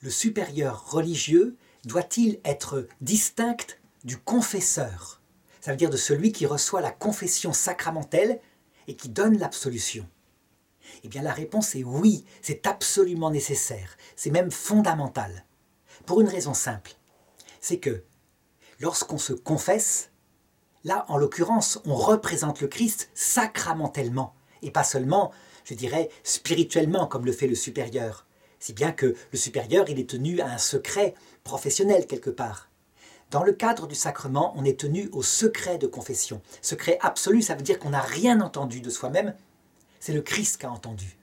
le supérieur religieux doit-il être distinct du confesseur? Ça veut dire de celui qui reçoit la confession sacramentelle et qui donne l'absolution. Eh bien la réponse est oui, c'est absolument nécessaire, c'est même fondamental. Pour une raison simple, c'est que lorsqu'on se confesse, là en l'occurrence on représente le Christ sacramentellement et pas seulement, je dirais, spirituellement comme le fait le supérieur. Si bien que le supérieur il est tenu à un secret professionnel quelque part. Dans le cadre du sacrement, on est tenu au secret de confession. Secret absolu, ça veut dire qu'on n'a rien entendu de soi-même, c'est le Christ qui a entendu.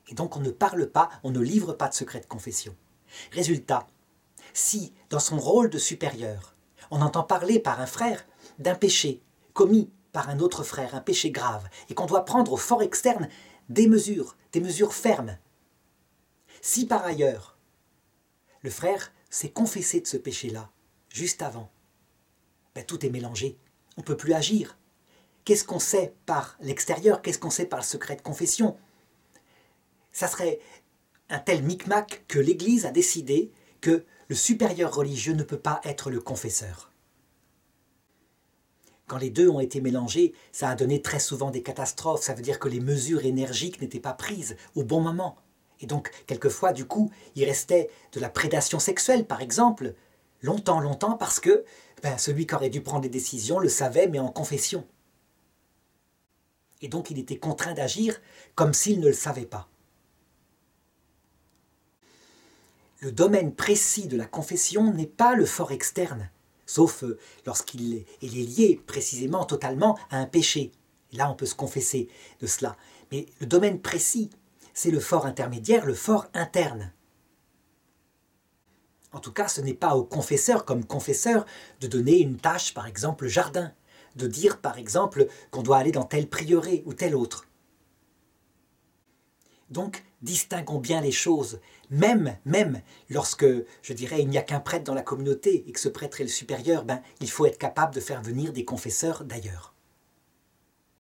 Et donc on ne parle pas, on ne livre pas de secret de confession. Résultat, si dans son rôle de supérieur, on entend parler par un frère d'un péché commis par un autre frère, un péché grave, et qu'on doit prendre au fort externe des mesures fermes. Si par ailleurs, le frère s'est confessé de ce péché-là, juste avant, tout est mélangé, on ne peut plus agir. Qu'est-ce qu'on sait par l'extérieur? Qu'est-ce qu'on sait par le secret de confession? Ça serait un tel micmac que l'Église a décidé que le supérieur religieux ne peut pas être le confesseur. Quand les deux ont été mélangés, ça a donné très souvent des catastrophes. Ça veut dire que les mesures énergiques n'étaient pas prises au bon moment. Et donc, quelquefois, du coup, il restait de la prédation sexuelle, par exemple, longtemps, parce que celui qui aurait dû prendre les décisions le savait, mais en confession. Et donc, il était contraint d'agir comme s'il ne le savait pas. Le domaine précis de la confession n'est pas le fort externe, sauf lorsqu'il est lié précisément, totalement à un péché. Et là, on peut se confesser de cela. Mais le domaine précis, c'est le fort intermédiaire, le fort interne. En tout cas, ce n'est pas au confesseur, comme confesseur, de donner une tâche, par exemple, jardin, de dire, par exemple, qu'on doit aller dans tel prieuré ou tel autre. Donc, distinguons bien les choses, même lorsque, je dirais, il n'y a qu'un prêtre dans la communauté et que ce prêtre est le supérieur, il faut être capable de faire venir des confesseurs d'ailleurs.